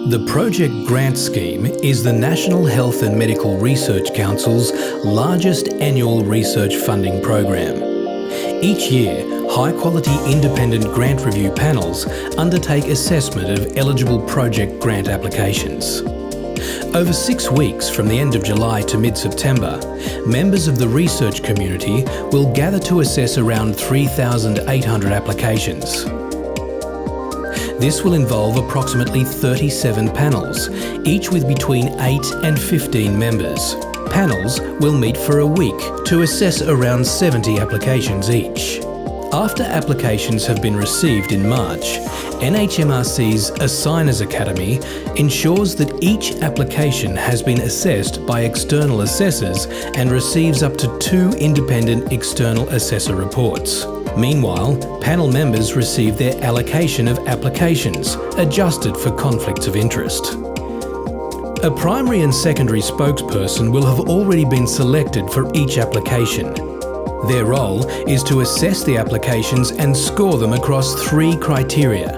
The Project Grant Scheme is the National Health and Medical Research Council's largest annual research funding program. Each year, high-quality independent grant review panels undertake assessment of eligible project grant applications. Over 6 weeks from the end of July to mid-September, members of the research community will gather to assess around 3,800 applications. This will involve approximately 37 panels, each with between 8 and 15 members. Panels will meet for a week to assess around 70 applications each. After applications have been received in March, NHMRC's Assigners Academy ensures that each application has been assessed by external assessors and receives up to 2 independent external assessor reports. Meanwhile, panel members receive their allocation of applications, adjusted for conflicts of interest. A primary and secondary spokesperson will have already been selected for each application. Their role is to assess the applications and score them across 3 criteria: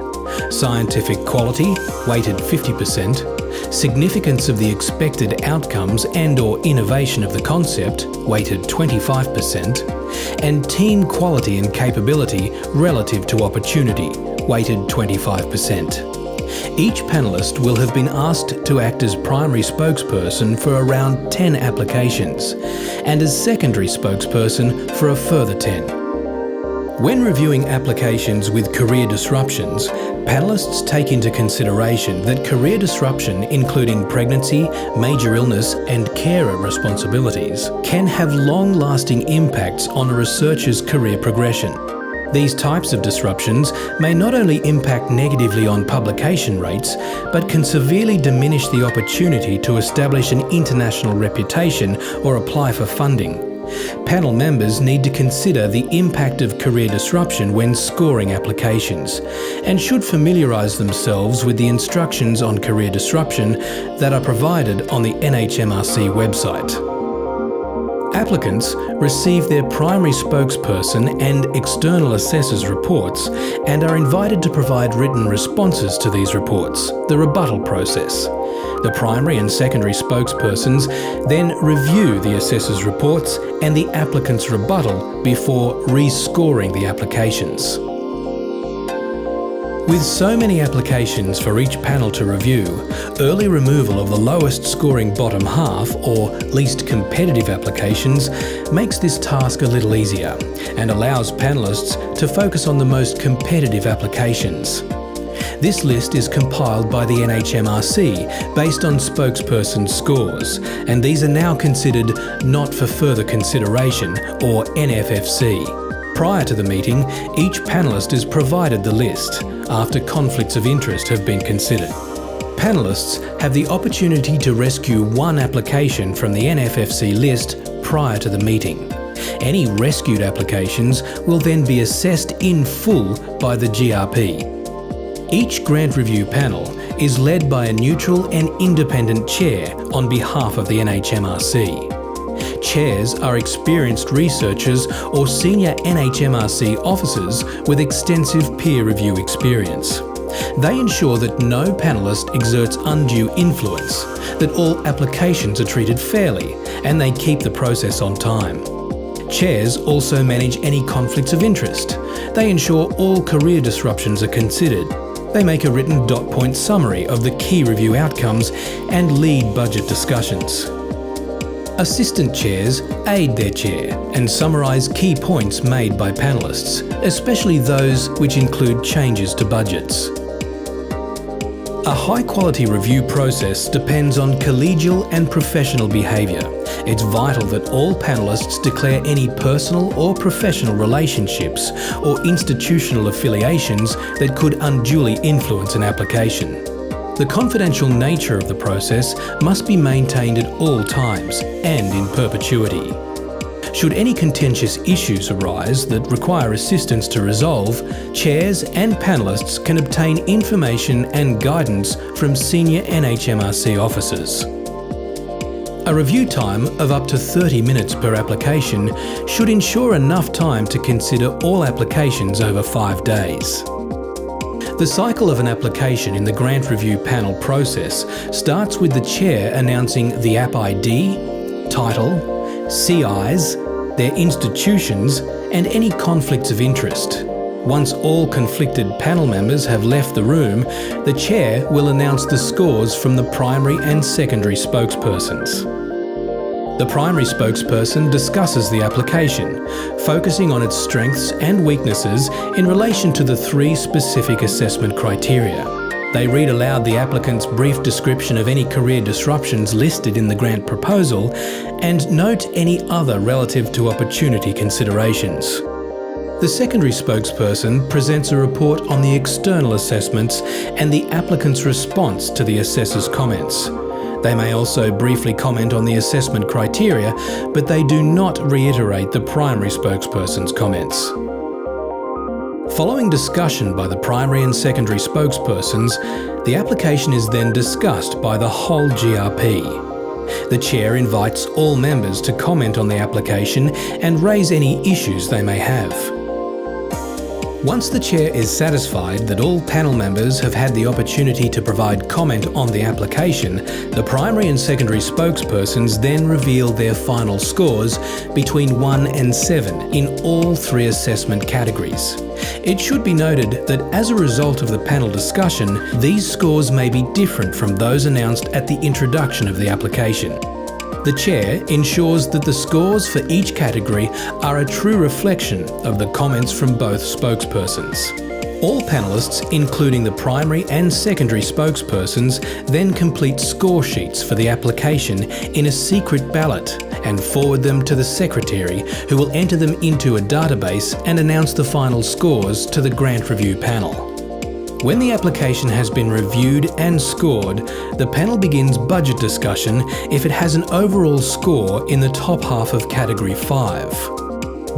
scientific quality, weighted 50%, significance of the expected outcomes and/or innovation of the concept, weighted 25%, and team quality and capability relative to opportunity, weighted 25%. Each panellist will have been asked to act as primary spokesperson for around 10 applications and as secondary spokesperson for a further 10. When reviewing applications with career disruptions, panellists take into consideration that career disruption, including pregnancy, major illness and carer responsibilities, can have long-lasting impacts on a researcher's career progression. These types of disruptions may not only impact negatively on publication rates, but can severely diminish the opportunity to establish an international reputation or apply for funding. Panel members need to consider the impact of career disruption when scoring applications, and should familiarise themselves with the instructions on career disruption that are provided on the NHMRC website. Applicants receive their primary spokesperson and external assessors' reports and are invited to provide written responses to these reports, the rebuttal process. The primary and secondary spokespersons then review the assessors' reports and the applicant's rebuttal before rescoring the applications. With so many applications for each panel to review, early removal of the lowest scoring bottom half or least competitive applications makes this task a little easier and allows panellists to focus on the most competitive applications. This list is compiled by the NHMRC based on spokesperson scores, and these are now considered not for further consideration, or NFFC. Prior to the meeting, each panellist is provided the list after conflicts of interest have been considered. Panellists have the opportunity to rescue 1 application from the NFFC list prior to the meeting. Any rescued applications will then be assessed in full by the GRP. Each grant review panel is led by a neutral and independent chair on behalf of the NHMRC. Chairs are experienced researchers or senior NHMRC officers with extensive peer review experience. They ensure that no panellist exerts undue influence, that all applications are treated fairly, and they keep the process on time. Chairs also manage any conflicts of interest. They ensure all career disruptions are considered. They make a written dot-point summary of the key review outcomes and lead budget discussions. Assistant chairs aid their chair and summarise key points made by panellists, especially those which include changes to budgets. A high-quality review process depends on collegial and professional behaviour. It's vital that all panellists declare any personal or professional relationships or institutional affiliations that could unduly influence an application. The confidential nature of the process must be maintained at all times and in perpetuity. Should any contentious issues arise that require assistance to resolve, chairs and panellists can obtain information and guidance from senior NHMRC officers. A review time of up to 30 minutes per application should ensure enough time to consider all applications over 5 days. The cycle of an application in the grant review panel process starts with the chair announcing the app ID, title, CIs, their institutions, and any conflicts of interest. Once all conflicted panel members have left the room, the chair will announce the scores from the primary and secondary spokespersons. The primary spokesperson discusses the application, focusing on its strengths and weaknesses in relation to the 3 specific assessment criteria. They read aloud the applicant's brief description of any career disruptions listed in the grant proposal and note any other relative to opportunity considerations. The secondary spokesperson presents a report on the external assessments and the applicant's response to the assessor's comments. They may also briefly comment on the assessment criteria, but they do not reiterate the primary spokesperson's comments. Following discussion by the primary and secondary spokespersons, the application is then discussed by the whole GRP. The chair invites all members to comment on the application and raise any issues they may have. Once the chair is satisfied that all panel members have had the opportunity to provide comment on the application, the primary and secondary spokespersons then reveal their final scores between 1 and 7 in all 3 assessment categories. It should be noted that as a result of the panel discussion, these scores may be different from those announced at the introduction of the application. The chair ensures that the scores for each category are a true reflection of the comments from both spokespersons. All panellists, including the primary and secondary spokespersons, then complete score sheets for the application in a secret ballot and forward them to the secretary, who will enter them into a database and announce the final scores to the grant review panel. When the application has been reviewed and scored, the panel begins budget discussion if it has an overall score in the top half of Category 5.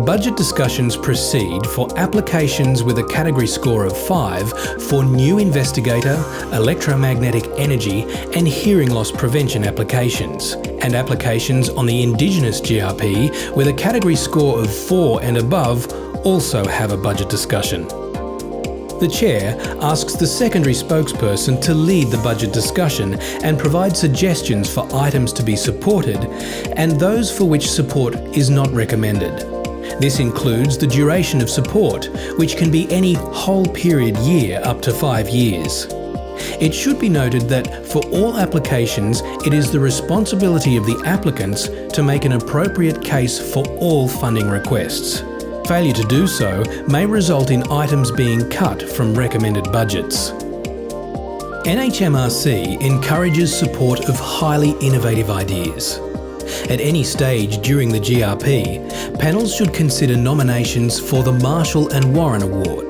Budget discussions proceed for applications with a category score of 5 for new investigator, electromagnetic energy and hearing loss prevention applications, and applications on the Indigenous GRP with a category score of 4 and above also have a budget discussion. The chair asks the secondary spokesperson to lead the budget discussion and provide suggestions for items to be supported and those for which support is not recommended. This includes the duration of support, which can be any whole period year up to 5 years. It should be noted that for all applications, it is the responsibility of the applicants to make an appropriate case for all funding requests. Failure to do so may result in items being cut from recommended budgets. NHMRC encourages support of highly innovative ideas. At any stage during the GRP, panels should consider nominations for the Marshall and Warren Award.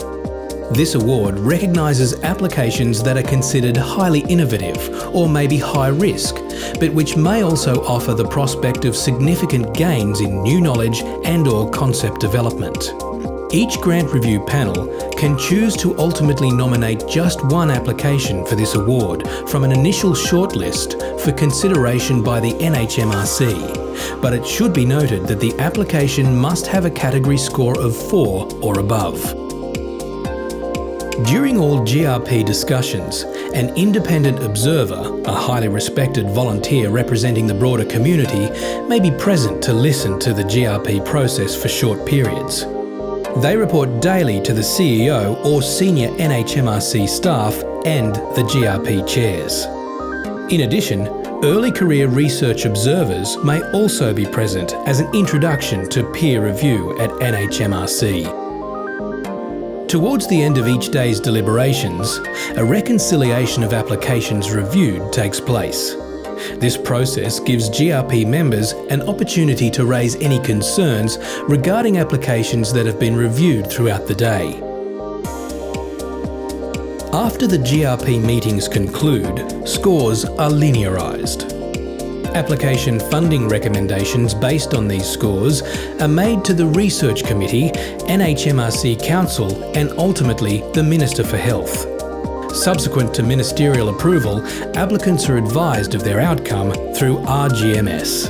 This award recognises applications that are considered highly innovative or maybe high risk, but which may also offer the prospect of significant gains in new knowledge and/or concept development. Each grant review panel can choose to ultimately nominate just one application for this award from an initial shortlist for consideration by the NHMRC, but it should be noted that the application must have a category score of 4 or above. During all GRP discussions, an independent observer, a highly respected volunteer representing the broader community, may be present to listen to the GRP process for short periods. They report daily to the CEO or senior NHMRC staff and the GRP chairs. In addition, early career research observers may also be present as an introduction to peer review at NHMRC. Towards the end of each day's deliberations, a reconciliation of applications reviewed takes place. This process gives GRP members an opportunity to raise any concerns regarding applications that have been reviewed throughout the day. After the GRP meetings conclude, scores are linearised. Application funding recommendations based on these scores are made to the Research Committee, NHMRC Council and ultimately the Minister for Health. Subsequent to ministerial approval, applicants are advised of their outcome through RGMS.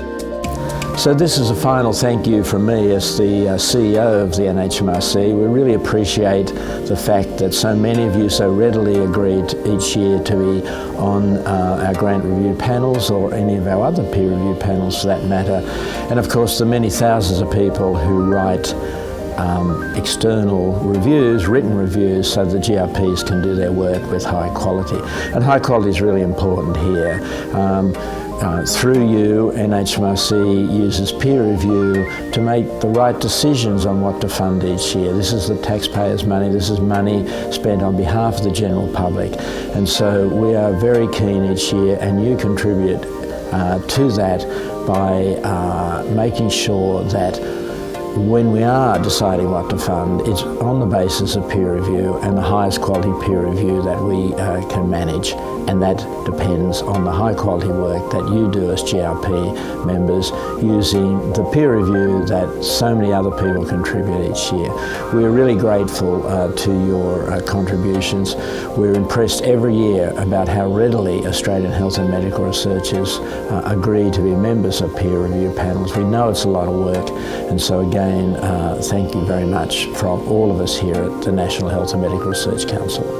So this is a final thank you from me as the CEO of the NHMRC. We really appreciate the fact that so many of you so readily agreed each year to be on our grant review panels or any of our other peer review panels for that matter. And of course the many thousands of people who write external reviews, written reviews, so the GRPs can do their work with high quality. And high quality is really important here. Through you, NHMRC uses peer review to make the right decisions on what to fund each year. This is the taxpayers' money, this is money spent on behalf of the general public. And so we are very keen each year, and you contribute to that by making sure that when we are deciding what to fund, it's on the basis of peer review and the highest quality peer review that we can manage. And that depends on the high quality work that you do as GRP members using the peer review that so many other people contribute each year. We're really grateful to your contributions. We're impressed every year about how readily Australian health and medical researchers agree to be members of peer review panels. We know it's a lot of work, and so again, thank you very much from all of us here at the National Health and Medical Research Council.